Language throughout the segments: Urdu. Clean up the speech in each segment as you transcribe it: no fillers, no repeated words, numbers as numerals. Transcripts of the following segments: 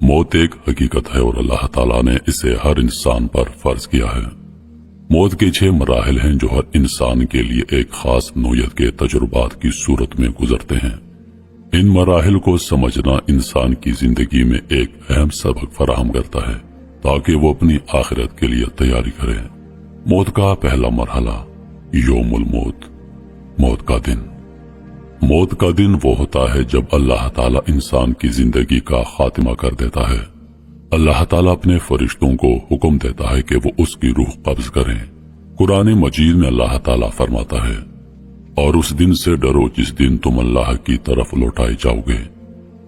موت ایک حقیقت ہے اور اللہ تعالیٰ نے اسے ہر انسان پر فرض کیا ہے۔ موت کے 6 مراحل ہیں جو ہر انسان کے لیے ایک خاص نوعیت کے تجربات کی صورت میں گزرتے ہیں۔ ان مراحل کو سمجھنا انسان کی زندگی میں ایک اہم سبق فراہم کرتا ہے تاکہ وہ اپنی آخرت کے لیے تیاری کرے۔ موت کا پہلا مرحلہ یوم الموت، موت کا دن۔ موت کا دن وہ ہوتا ہے جب اللہ تعالیٰ انسان کی زندگی کا خاتمہ کر دیتا ہے۔ اللہ تعالیٰ اپنے فرشتوں کو حکم دیتا ہے کہ وہ اس کی روح قبض کریں۔ قرآن مجید میں اللہ تعالیٰ فرماتا ہے، اور اس دن سے ڈرو جس دن تم اللہ کی طرف لوٹائے جاؤ گے،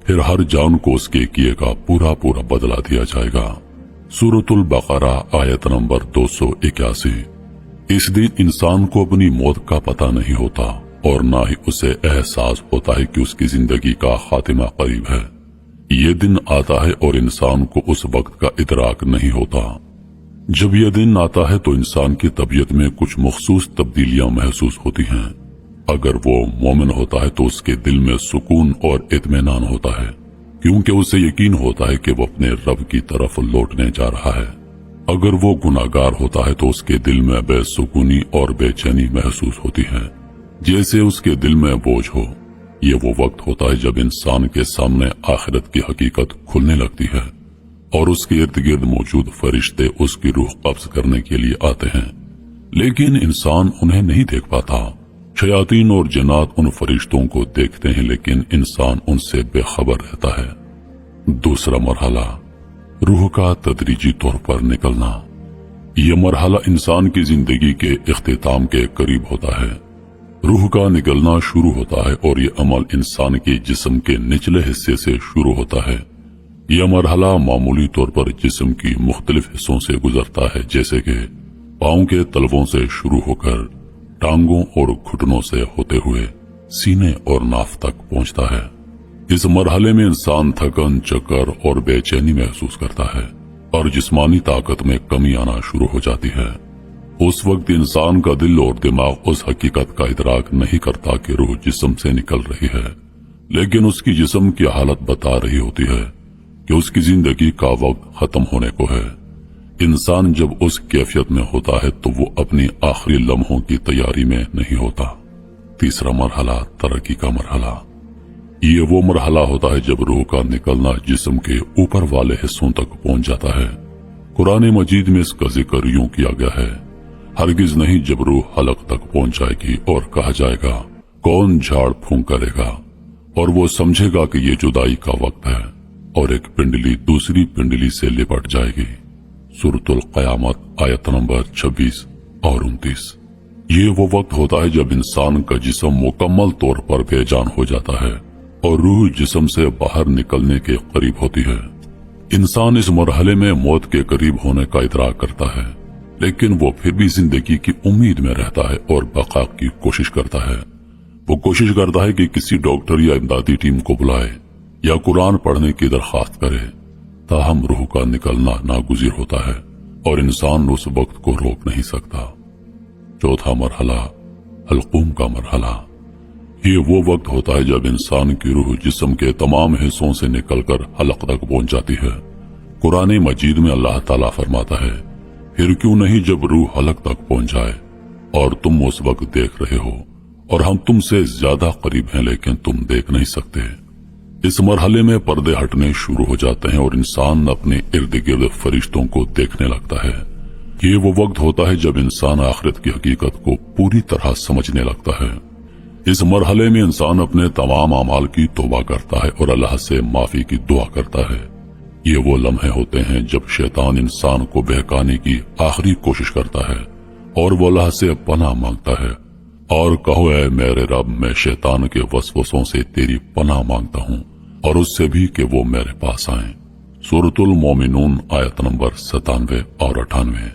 پھر ہر جان کو اس کے کیے کا پورا بدلہ دیا جائے گا۔ سورۃ البقرہ آیت نمبر 281۔ اس دن انسان کو اپنی موت کا پتہ نہیں ہوتا اور نہ ہی اسے احساس ہوتا ہے کہ اس کی زندگی کا خاتمہ قریب ہے۔ یہ دن آتا ہے اور انسان کو اس وقت کا ادراک نہیں ہوتا۔ جب یہ دن آتا ہے تو انسان کی طبیعت میں کچھ مخصوص تبدیلیاں محسوس ہوتی ہیں۔ اگر وہ مومن ہوتا ہے تو اس کے دل میں سکون اور اطمینان ہوتا ہے، کیونکہ اسے یقین ہوتا ہے کہ وہ اپنے رب کی طرف لوٹنے جا رہا ہے۔ اگر وہ گناہگار ہوتا ہے تو اس کے دل میں بے سکونی اور بے چینی محسوس ہوتی ہے، جیسے اس کے دل میں بوجھ ہو۔ یہ وہ وقت ہوتا ہے جب انسان کے سامنے آخرت کی حقیقت کھلنے لگتی ہے اور اس کے ارد گرد موجود فرشتے اس کی روح قبض کرنے کے لیے آتے ہیں، لیکن انسان انہیں نہیں دیکھ پاتا۔ شیاطین اور جنات ان فرشتوں کو دیکھتے ہیں لیکن انسان ان سے بے خبر رہتا ہے۔ دوسرا مرحلہ روح کا تدریجی طور پر نکلنا۔ یہ مرحلہ انسان کی زندگی کے اختتام کے قریب ہوتا ہے۔ روح کا نکلنا شروع ہوتا ہے اور یہ عمل انسان کے جسم کے نچلے حصے سے شروع ہوتا ہے۔ یہ مرحلہ معمولی طور پر جسم کی مختلف حصوں سے گزرتا ہے، جیسے کہ پاؤں کے تلووں سے شروع ہو کر ٹانگوں اور گھٹنوں سے ہوتے ہوئے سینے اور ناف تک پہنچتا ہے۔ اس مرحلے میں انسان تھکن، چکر اور بے چینی محسوس کرتا ہے اور جسمانی طاقت میں کمی آنا شروع ہو جاتی ہے۔ اس وقت انسان کا دل اور دماغ اس حقیقت کا ادراک نہیں کرتا کہ روح جسم سے نکل رہی ہے، لیکن اس کی جسم کی حالت بتا رہی ہوتی ہے کہ اس کی زندگی کا وقت ختم ہونے کو ہے۔ انسان جب اس کیفیت میں ہوتا ہے تو وہ اپنی آخری لمحوں کی تیاری میں نہیں ہوتا۔ تیسرا مرحلہ ترقی کا مرحلہ۔ یہ وہ مرحلہ ہوتا ہے جب روح کا نکلنا جسم کے اوپر والے حصوں تک پہنچ جاتا ہے۔ قرآن مجید میں اس کا ذکر یوں کیا گیا ہے، ہرگز نہیں جب روح حلق تک پہنچ جائے گی اور کہا جائے گا کون جھاڑ پھونک کرے گا، اور وہ سمجھے گا کہ یہ جدائی کا وقت ہے، اور ایک پنڈلی دوسری پنڈلی سے لپٹ جائے گی۔ سورۃ القیامت آیت نمبر 26 اور 29۔ یہ وہ وقت ہوتا ہے جب انسان کا جسم مکمل طور پر بے جان ہو جاتا ہے اور روح جسم سے باہر نکلنے کے قریب ہوتی ہے۔ انسان اس مرحلے میں موت کے قریب ہونے کا ادراک کرتا ہے، لیکن وہ پھر بھی زندگی کی امید میں رہتا ہے اور بقا کی کوشش کرتا ہے۔ وہ کوشش کرتا ہے کہ کسی ڈاکٹر یا امدادی ٹیم کو بلائے یا قرآن پڑھنے کی درخواست کرے، تاہم روح کا نکلنا ناگزیر ہوتا ہے اور انسان اس وقت کو روک نہیں سکتا۔ چوتھا مرحلہ حلقوم کا مرحلہ۔ یہ وہ وقت ہوتا ہے جب انسان کی روح جسم کے تمام حصوں سے نکل کر حلق تک پہنچ جاتی ہے۔ قرآن مجید میں اللہ تعالیٰ فرماتا ہے، پھر کیوں نہیں جب روح حلق تک پہنچ جائے اور تم اس وقت دیکھ رہے ہو اور ہم تم سے زیادہ قریب ہیں لیکن تم دیکھ نہیں سکتے۔ اس مرحلے میں پردے ہٹنے شروع ہو جاتے ہیں اور انسان اپنے ارد گرد فرشتوں کو دیکھنے لگتا ہے۔ یہ وہ وقت ہوتا ہے جب انسان آخرت کی حقیقت کو پوری طرح سمجھنے لگتا ہے۔ اس مرحلے میں انسان اپنے تمام اعمال کی توبہ کرتا ہے اور اللہ سے معافی کی دعا کرتا ہے۔ یہ وہ لمحے ہوتے ہیں جب شیطان انسان کو بہکانے کی آخری کوشش کرتا ہے اور وہ اللہ سے پناہ مانگتا ہے، اور کہو اے میرے رب، میں شیطان کے وسوسوں سے تیری پناہ مانگتا ہوں اور اس سے بھی کہ وہ میرے پاس آئیں۔ سورۃ المومنون آیت نمبر 97 اور 98۔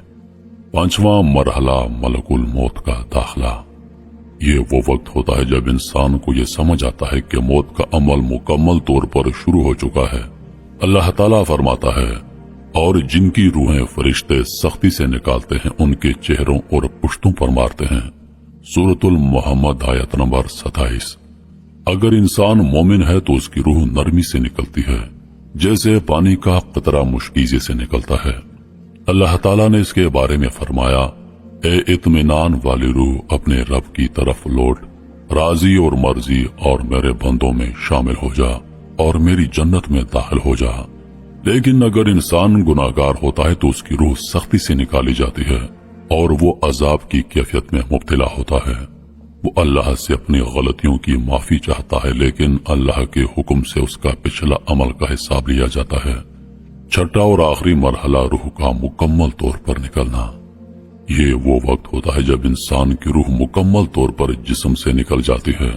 پانچواں مرحلہ ملک الموت کا داخلہ۔ یہ وہ وقت ہوتا ہے جب انسان کو یہ سمجھ آتا ہے کہ موت کا عمل مکمل طور پر شروع ہو چکا ہے۔ اللہ تعالیٰ فرماتا ہے، اور جن کی روحیں فرشتے سختی سے نکالتے ہیں ان کے چہروں اور پشتوں پر مارتے ہیں۔ سورۃ المحمد آیت نمبر 27۔ اگر انسان مومن ہے تو اس کی روح نرمی سے نکلتی ہے، جیسے پانی کا قطرہ مشکیزے سے نکلتا ہے۔ اللہ تعالیٰ نے اس کے بارے میں فرمایا، اے اطمینان والی روح، اپنے رب کی طرف لوٹ، راضی اور مرضی اور میرے بندوں میں شامل ہو جا اور میری جنت میں داخل ہو جا۔ لیکن اگر انسان گناہگار ہوتا ہے تو اس کی روح سختی سے نکالی جاتی ہے اور وہ عذاب کی کیفیت میں مبتلا ہوتا ہے۔ وہ اللہ سے اپنی غلطیوں کی معافی چاہتا ہے، لیکن اللہ کے حکم سے اس کا پچھلا عمل کا حساب لیا جاتا ہے۔ چھٹا اور آخری مرحلہ روح کا مکمل طور پر نکلنا۔ یہ وہ وقت ہوتا ہے جب انسان کی روح مکمل طور پر جسم سے نکل جاتی ہے۔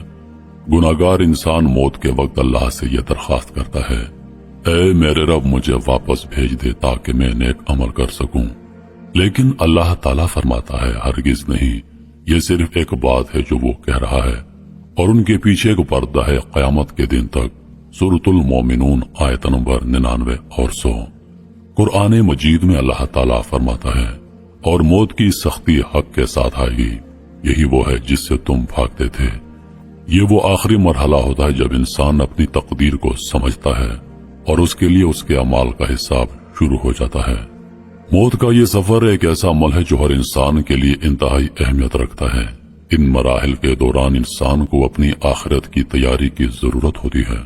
گناہگار انسان موت کے وقت اللہ سے یہ درخواست کرتا ہے، اے میرے رب، مجھے واپس بھیج دے تاکہ میں نیک عمل کر سکوں۔ لیکن اللہ تعالیٰ فرماتا ہے، ہرگز نہیں، یہ صرف ایک بات ہے جو وہ کہہ رہا ہے، اور ان کے پیچھے ایک پردہ ہے قیامت کے دن تک۔ سورۃ المومنون آیت نمبر 99 اور 100۔ قرآن مجید میں اللہ تعالیٰ فرماتا ہے، اور موت کی سختی حق کے ساتھ آئے گی، یہی وہ ہے جس سے تم بھاگتے تھے۔ یہ وہ آخری مرحلہ ہوتا ہے جب انسان اپنی تقدیر کو سمجھتا ہے اور اس کے لیے اس کے اعمال کا حساب شروع ہو جاتا ہے۔ موت کا یہ سفر ایک ایسا عمل ہے جو ہر انسان کے لیے انتہائی اہمیت رکھتا ہے۔ ان مراحل کے دوران انسان کو اپنی آخرت کی تیاری کی ضرورت ہوتی ہے۔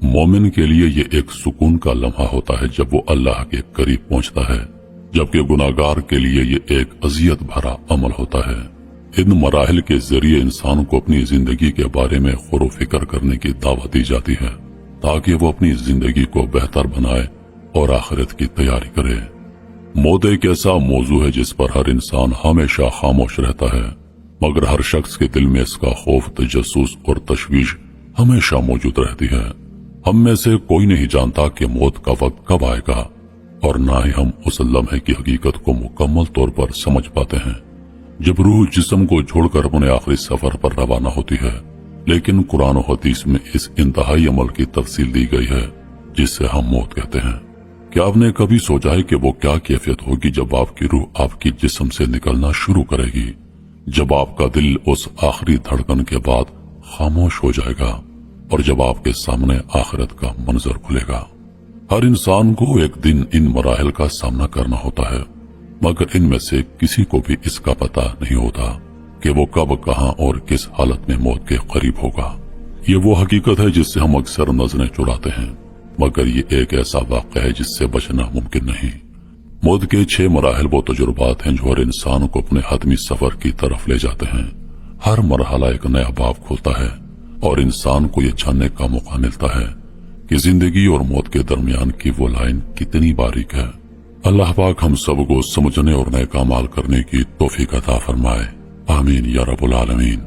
مومن کے لیے یہ ایک سکون کا لمحہ ہوتا ہے جب وہ اللہ کے قریب پہنچتا ہے، جبکہ گناہگار کے لیے یہ ایک اذیت بھرا عمل ہوتا ہے۔ ان مراحل کے ذریعے انسان کو اپنی زندگی کے بارے میں غور و فکر کرنے کی دعوت دی جاتی ہے تاکہ وہ اپنی زندگی کو بہتر بنائے اور آخرت کی تیاری کرے۔ موت ایک ایسا موضوع ہے جس پر ہر انسان ہمیشہ خاموش رہتا ہے، مگر ہر شخص کے دل میں اس کا خوف، تجسس اور تشویش ہمیشہ موجود رہتی ہے۔ ہم میں سے کوئی نہیں جانتا کہ موت کا وقت کب آئے گا، اور نہ ہی ہم اس لمحے کی حقیقت کو مکمل طور پر سمجھ پاتے ہیں جب روح جسم کو چھوڑ کر اپنے آخری سفر پر روانہ ہوتی ہے۔ لیکن قرآن و حدیث میں اس انتہائی عمل کی تفصیل دی گئی ہے جس سے ہم موت کہتے ہیں۔ کیا آپ نے کبھی سوچا ہے کہ وہ کیا کیفیت ہوگی جب آپ کی روح آپ کی جسم سے نکلنا شروع کرے گی، جب آپ کا دل اس آخری دھڑکن کے بعد خاموش ہو جائے گا اور جب آپ کے سامنے آخرت کا منظر کھلے گا؟ ہر انسان کو ایک دن ان مراحل کا سامنا کرنا ہوتا ہے، مگر ان میں سے کسی کو بھی اس کا پتہ نہیں ہوتا کہ وہ کب، کہاں اور کس حالت میں موت کے قریب ہوگا۔ یہ وہ حقیقت ہے جس سے ہم اکثر نظریں چراتے ہیں، مگر یہ ایک ایسا واقعہ ہے جس سے بچنا ممکن نہیں۔ موت کے 6 مراحل وہ تجربات ہیں جو ہر انسان کو اپنے حتمی سفر کی طرف لے جاتے ہیں۔ ہر مرحلہ ایک نیا باب کھولتا ہے اور انسان کو یہ جاننے کا موقع ملتا ہے کہ زندگی اور موت کے درمیان کی وہ لائن کتنی باریک ہے۔ اللہ پاک ہم سب کو سمجھنے اور نیک اعمال کرنے کی توفیق عطا فرمائے، آمین یا رب العالمین۔